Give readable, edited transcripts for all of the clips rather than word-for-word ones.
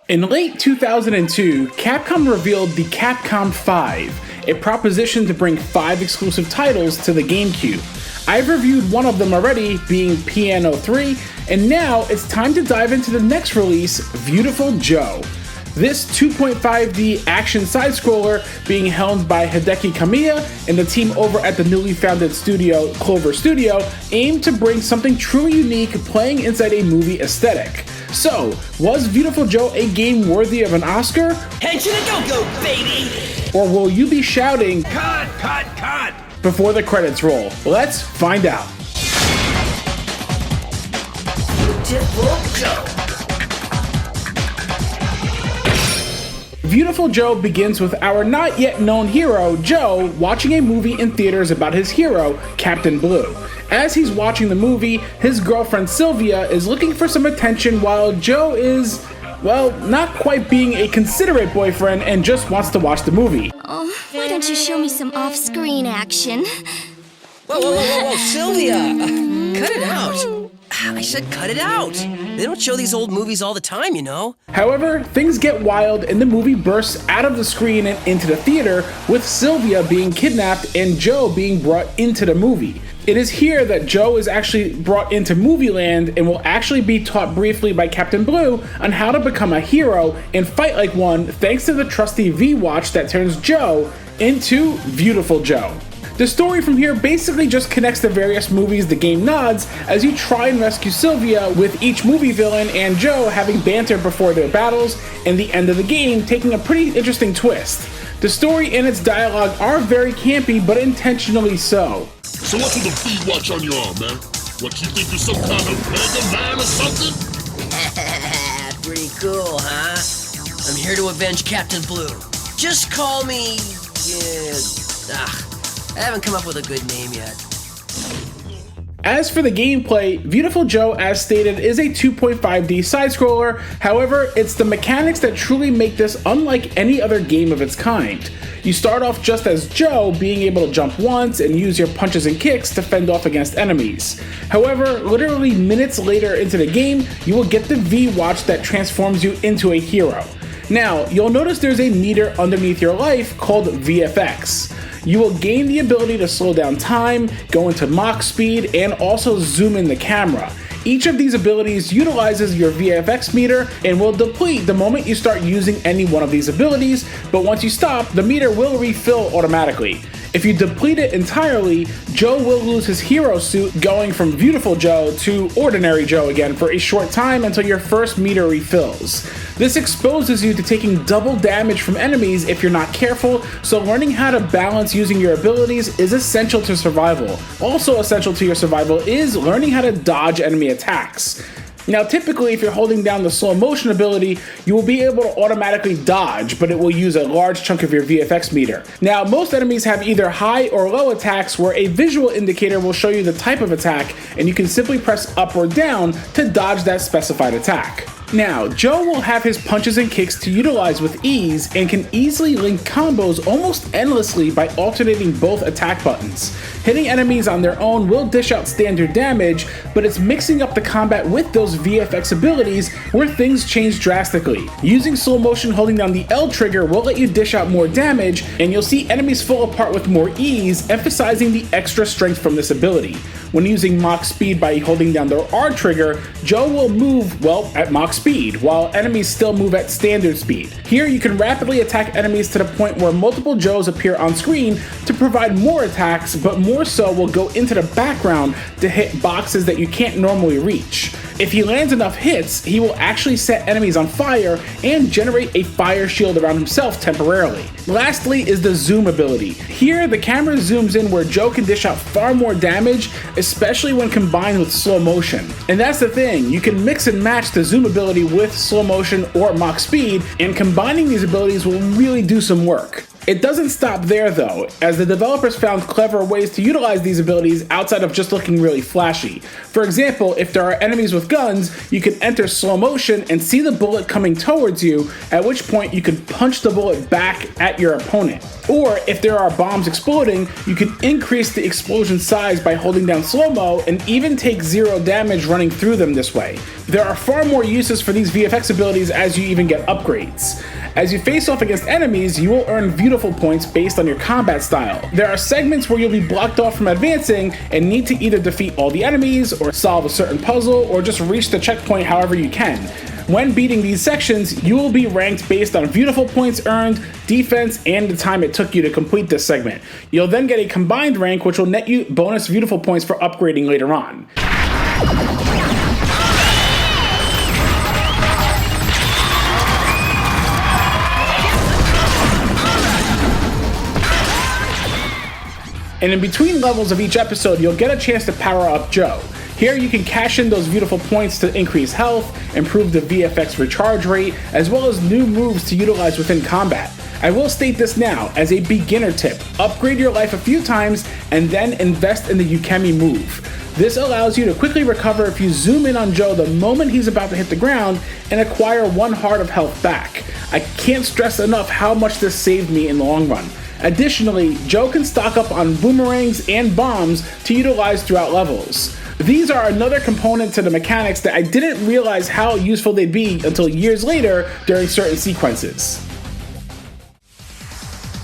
In late 2002, Capcom revealed the Capcom 5, a proposition to bring 5 exclusive titles to the GameCube. I've reviewed one of them already, being Piano 3, and now it's time to dive into the next release, Viewtiful Joe. This 2.5D action side-scroller, being helmed by Hideki Kamiya and the team over at the newly founded studio Clover Studio, aimed to bring something truly unique playing inside a movie aesthetic. So, was Viewtiful Joe a game worthy of an Oscar? Head to the go-go, baby! Or will you be shouting, Cut, cut, cut! Before the credits roll? Let's find out. Viewtiful Joe. Viewtiful Joe begins with our not yet known hero, Joe, watching a movie in theaters about his hero, Captain Blue. As he's watching the movie, his girlfriend Sylvia is looking for some attention while Joe is, well, not quite being a considerate boyfriend and just wants to watch the movie. Oh, why don't you show me some off-screen action? Whoa, Sylvia! Cut it out! I said cut it out! They don't show these old movies all the time, you know? However, things get wild and the movie bursts out of the screen and into the theater, with Sylvia being kidnapped and Joe being brought into the movie. It is here that Joe is actually brought into movie land and will actually be taught briefly by Captain Blue on how to become a hero and fight like one thanks to the trusty V-Watch that turns Joe into Viewtiful Joe. The story from here basically just connects the various movies the game nods as you try and rescue Sylvia, with each movie villain and Joe having banter before their battles, and the end of the game taking a pretty interesting twist. The story and its dialogue are very campy, but intentionally so. So what's with the V-Watch on your arm, man? What, you think you're some kind of Mega Man or something? Pretty cool, huh? I'm here to avenge Captain Blue. Just call me... I haven't come up with a good name yet. As for the gameplay, Viewtiful Joe, as stated, is a 2.5D side-scroller. However, it's the mechanics that truly make this unlike any other game of its kind. You start off just as Joe, being able to jump once and use your punches and kicks to fend off against enemies. However, literally minutes later into the game, you will get the V-Watch that transforms you into a hero. Now, you'll notice there's a meter underneath your life called VFX. You will gain the ability to slow down time, go into Mach speed, and also zoom in the camera. Each of these abilities utilizes your VFX meter and will deplete the moment you start using any one of these abilities, but once you stop, the meter will refill automatically. If you deplete it entirely, Joe will lose his hero suit, going from Viewtiful Joe to Ordinary Joe again for a short time until your first meter refills. This exposes you to taking double damage from enemies if you're not careful, so learning how to balance using your abilities is essential to survival. Also essential to your survival is learning how to dodge enemy attacks. Now, typically, if you're holding down the slow motion ability, you will be able to automatically dodge, but it will use a large chunk of your VFX meter. Now, most enemies have either high or low attacks, where a visual indicator will show you the type of attack, and you can simply press up or down to dodge that specified attack. Now, Joe will have his punches and kicks to utilize with ease and can easily link combos almost endlessly by alternating both attack buttons. Hitting enemies on their own will dish out standard damage, but it's mixing up the combat with those VFX abilities where things change drastically. Using slow motion holding down the L trigger will let you dish out more damage, and you'll see enemies fall apart with more ease, emphasizing the extra strength from this ability. When using Mach speed by holding down the R trigger, Joe will move, well, at Mach speed, while enemies still move at standard speed. Here you can rapidly attack enemies to the point where multiple Joes appear on screen to provide more attacks, but more so will go into the background to hit boxes that you can't normally reach. If he lands enough hits, he will actually set enemies on fire and generate a fire shield around himself temporarily. Lastly is the zoom ability. Here, the camera zooms in where Joe can dish out far more damage, especially when combined with slow motion. And that's the thing, you can mix and match the zoom ability with slow motion or Mach speed, and combining these abilities will really do some work. It doesn't stop there though, as the developers found clever ways to utilize these abilities outside of just looking really flashy. For example, if there are enemies with guns, you can enter slow motion and see the bullet coming towards you, at which point you can punch the bullet back at your opponent. Or if there are bombs exploding, you can increase the explosion size by holding down slow-mo and even take 0 damage running through them this way. There are far more uses for these VFX abilities as you even get upgrades. As you face off against enemies, you will earn Viewtiful points based on your combat style. There are segments where you'll be blocked off from advancing and need to either defeat all the enemies, or solve a certain puzzle, or just reach the checkpoint however you can. When beating these sections, you will be ranked based on Viewtiful points earned, defense, and the time it took you to complete this segment. You'll then get a combined rank which will net you bonus Viewtiful points for upgrading later on. And in between levels of each episode, you'll get a chance to power up Joe. Here you can cash in those Viewtiful points to increase health, improve the VFX recharge rate, as well as new moves to utilize within combat. I will state this now as a beginner tip: upgrade your life a few times and then invest in the Yukemi move. This allows you to quickly recover if you zoom in on Joe the moment he's about to hit the ground and acquire 1 heart of health back. I can't stress enough how much this saved me in the long run. Additionally, Joe can stock up on boomerangs and bombs to utilize throughout levels. These are another component to the mechanics that I didn't realize how useful they'd be until years later during certain sequences.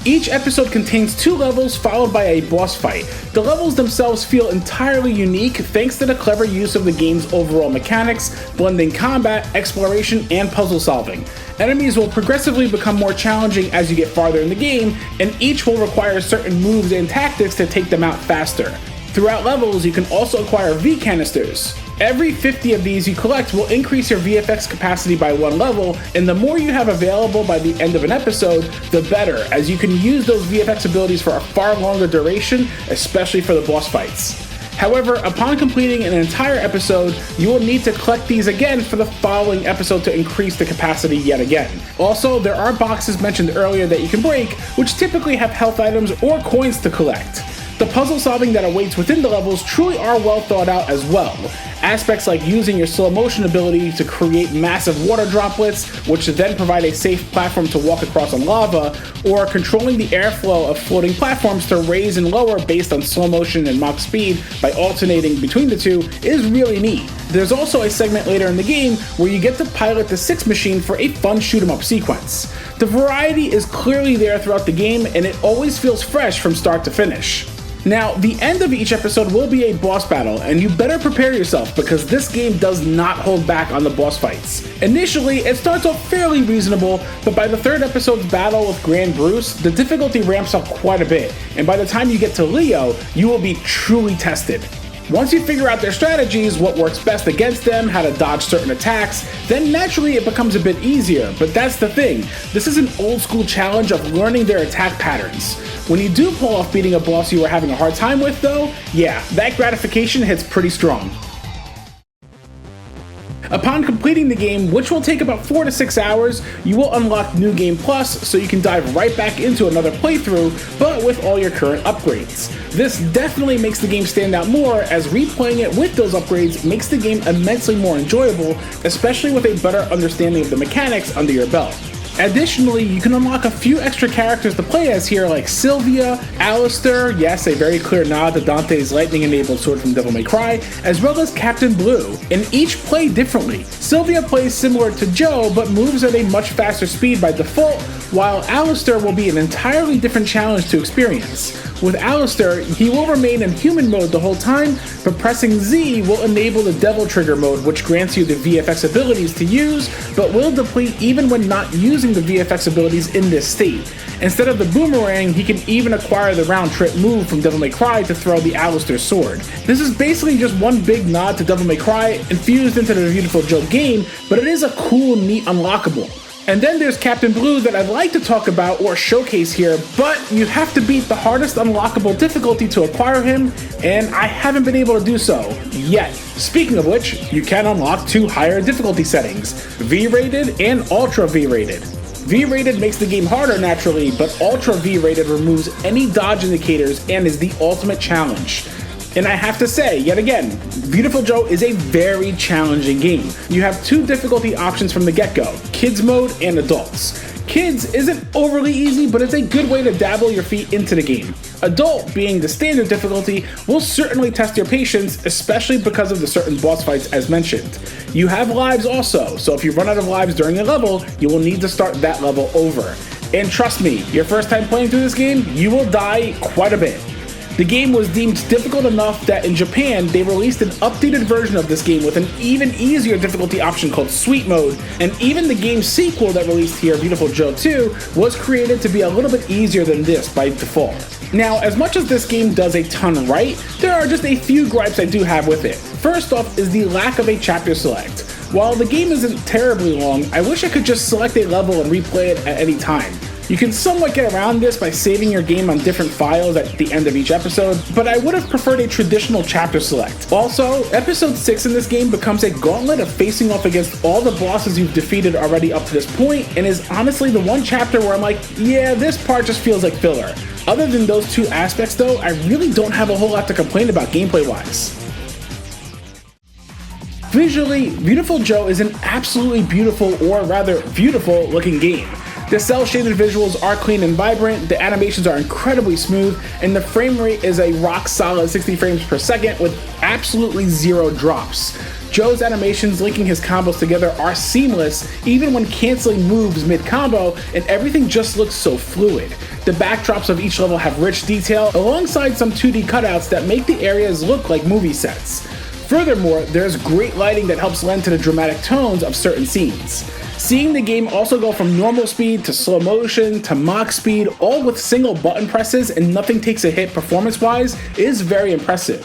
Each episode contains 2 levels followed by a boss fight. The levels themselves feel entirely unique thanks to the clever use of the game's overall mechanics, blending combat, exploration, and puzzle solving. Enemies will progressively become more challenging as you get farther in the game, and each will require certain moves and tactics to take them out faster. Throughout levels, you can also acquire V canisters. Every 50 of these you collect will increase your VFX capacity by 1 level, and the more you have available by the end of an episode, the better, as you can use those VFX abilities for a far longer duration, especially for the boss fights. However, upon completing an entire episode, you will need to collect these again for the following episode to increase the capacity yet again. Also, there are boxes mentioned earlier that you can break, which typically have health items or coins to collect. The puzzle solving that awaits within the levels truly are well thought out as well. Aspects like using your slow motion ability to create massive water droplets, which then provide a safe platform to walk across on lava, or controlling the airflow of floating platforms to raise and lower based on slow motion and Mach speed by alternating between the two, is really neat. There's also a segment later in the game where you get to pilot the 6 machine for a fun shoot 'em up sequence. The variety is clearly there throughout the game, and it always feels fresh from start to finish. Now, the end of each episode will be a boss battle, and you better prepare yourself because this game does not hold back on the boss fights. Initially, it starts off fairly reasonable, but by the 3rd episode's battle with Grand Bruce, the difficulty ramps up quite a bit, and by the time you get to Leo, you will be truly tested. Once you figure out their strategies, what works best against them, how to dodge certain attacks, then naturally it becomes a bit easier, but that's the thing. This is an old school challenge of learning their attack patterns. When you do pull off beating a boss you were having a hard time with though, yeah, that gratification hits pretty strong. Upon completing the game, which will take about 4 to 6 hours, you will unlock New Game Plus, so you can dive right back into another playthrough, but with all your current upgrades. This definitely makes the game stand out more, as replaying it with those upgrades makes the game immensely more enjoyable, especially with a better understanding of the mechanics under your belt. Additionally, you can unlock a few extra characters to play as here, like Sylvia, Alistair, yes, a very clear nod to Dante's lightning-enabled sword from Devil May Cry, as well as Captain Blue, and each play differently. Sylvia plays similar to Joe, but moves at a much faster speed by default, while Alistair will be an entirely different challenge to experience. With Alistair, he will remain in human mode the whole time, but pressing Z will enable the Devil Trigger mode, which grants you the VFX abilities to use, but will deplete even when not using the VFX abilities in this state. Instead of the boomerang, he can even acquire the round trip move from Devil May Cry to throw the Alistair sword. This is basically just one big nod to Devil May Cry infused into the Viewtiful Joe game, but it is a cool, neat unlockable. And then there's Captain Blue that I'd like to talk about or showcase here, but you have to beat the hardest unlockable difficulty to acquire him, and I haven't been able to do so yet. Speaking of which, you can unlock 2 higher difficulty settings, V-rated and Ultra V-rated. V-rated makes the game harder naturally, but Ultra V-rated removes any dodge indicators and is the ultimate challenge. And I have to say, yet again, Viewtiful Joe is a very challenging game. You have two difficulty options from the get-go, Kids mode and Adults. Kids isn't overly easy, but it's a good way to dabble your feet into the game. Adult, being the standard difficulty, will certainly test your patience, especially because of the certain boss fights as mentioned. You have lives also, so if you run out of lives during a level, you will need to start that level over. And trust me, your first time playing through this game, you will die quite a bit. The game was deemed difficult enough that in Japan, they released an updated version of this game with an even easier difficulty option called Sweet Mode, and even the game's sequel that released here, Viewtiful Joe 2, was created to be a little bit easier than this by default. Now, as much as this game does a ton right, there are just a few gripes I do have with it. First off is the lack of a chapter select. While the game isn't terribly long, I wish I could just select a level and replay it at any time. You can somewhat get around this by saving your game on different files at the end of each episode, but I would have preferred a traditional chapter select. Also, episode 6 in this game becomes a gauntlet of facing off against all the bosses you've defeated already up to this point, and is honestly the one chapter where I'm like, yeah, this part just feels like filler. Other than those two aspects though, I really don't have a whole lot to complain about gameplay-wise. Visually, Viewtiful Joe is an absolutely beautiful, or rather, beautiful looking game. The cel-shaded visuals are clean and vibrant, the animations are incredibly smooth, and the frame rate is a rock-solid 60 frames per second with absolutely zero drops. Joe's animations linking his combos together are seamless, even when canceling moves mid-combo, and everything just looks so fluid. The backdrops of each level have rich detail, alongside some 2D cutouts that make the areas look like movie sets. Furthermore, there's great lighting that helps lend to the dramatic tones of certain scenes. Seeing the game also go from normal speed to slow motion to Mach speed, all with single button presses and nothing takes a hit performance-wise, is very impressive.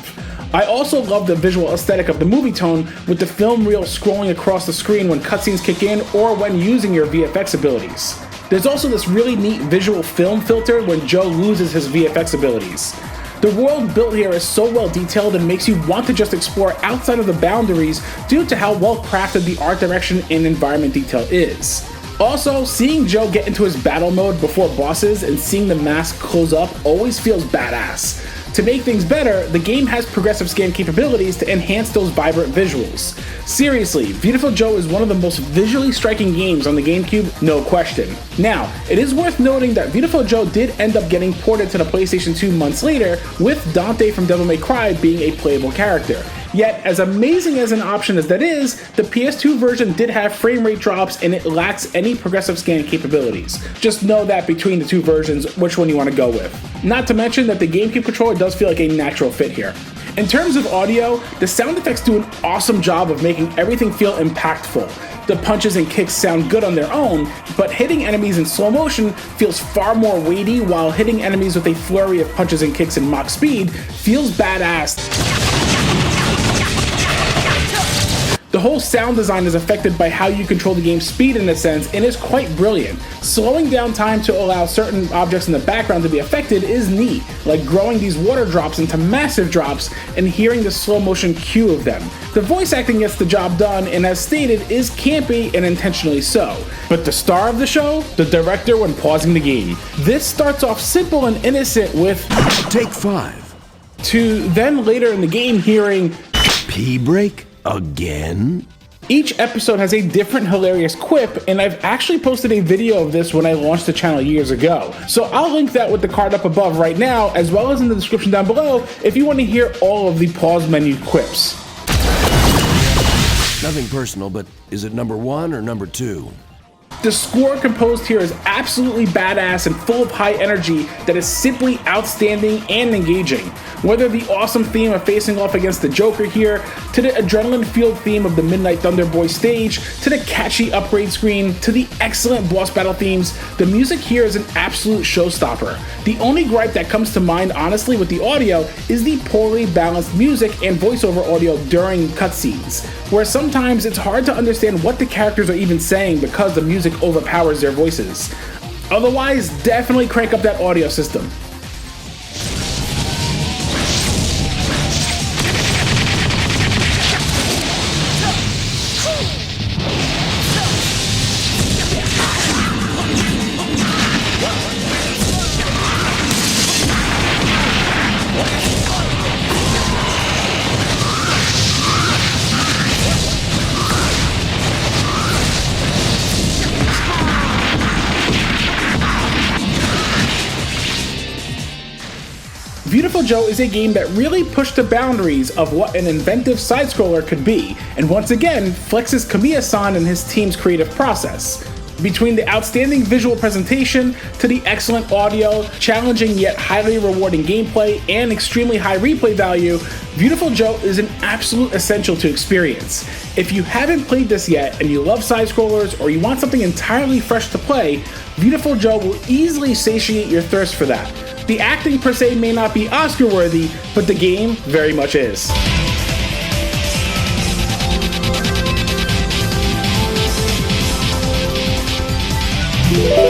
I also love the visual aesthetic of the movie tone, with the film reel scrolling across the screen when cutscenes kick in or when using your VFX abilities. There's also this really neat visual film filter when Joe loses his VFX abilities. The world built here is so well detailed and makes you want to just explore outside of the boundaries due to how well crafted the art direction and environment detail is. Also, seeing Joe get into his battle mode before bosses and seeing the mask close up always feels badass. To make things better, the game has progressive scan capabilities to enhance those vibrant visuals. Seriously, Viewtiful Joe is one of the most visually striking games on the GameCube, no question. Now, it is worth noting that Viewtiful Joe did end up getting ported to the PlayStation 2 months later, with Dante from Devil May Cry being a playable character. Yet, as amazing as an option as that is, the PS2 version did have frame rate drops and it lacks any progressive scan capabilities. Just know that between the two versions, which one you want to go with. Not to mention that the GameCube controller does feel like a natural fit here. In terms of audio, the sound effects do an awesome job of making everything feel impactful. The punches and kicks sound good on their own, but hitting enemies in slow motion feels far more weighty, while hitting enemies with a flurry of punches and kicks in Mach speed feels badass. The whole sound design is affected by how you control the game's speed in a sense, and is quite brilliant. Slowing down time to allow certain objects in the background to be affected is neat, like growing these water drops into massive drops and hearing the slow motion cue of them. The voice acting gets the job done, and as stated, is campy and intentionally so. But the star of the show? The director when pausing the game. This starts off simple and innocent with Take 5. To then later in the game hearing Pee break? Again? Each episode has a different hilarious quip, and I've actually posted a video of this when I launched the channel years ago. So I'll link that with the card up above right now, as well as in the description down below if you want to hear all of the pause menu quips. Nothing personal, but is it number 1 or number 2? The score composed here is absolutely badass and full of high energy that is simply outstanding and engaging. Whether the awesome theme of facing off against the Joker here, to the adrenaline-fueled theme of the Midnight Thunder Boy stage, to the catchy upgrade screen, to the excellent boss battle themes, the music here is an absolute showstopper. The only gripe that comes to mind honestly with the audio is the poorly balanced music and voiceover audio during cutscenes, where sometimes it's hard to understand what the characters are even saying because the music overpowers their voices. Otherwise, definitely crank up that audio system. Joe is a game that really pushed the boundaries of what an inventive side-scroller could be, and once again flexes Kamiya-san and his team's creative process. Between the outstanding visual presentation to the excellent audio, challenging yet highly rewarding gameplay, and extremely high replay value, Viewtiful Joe is an absolute essential to experience. If you haven't played this yet and you love side-scrollers or you want something entirely fresh to play, Viewtiful Joe will easily satiate your thirst for that. The acting per se may not be Oscar-worthy, but the game very much is. Woo!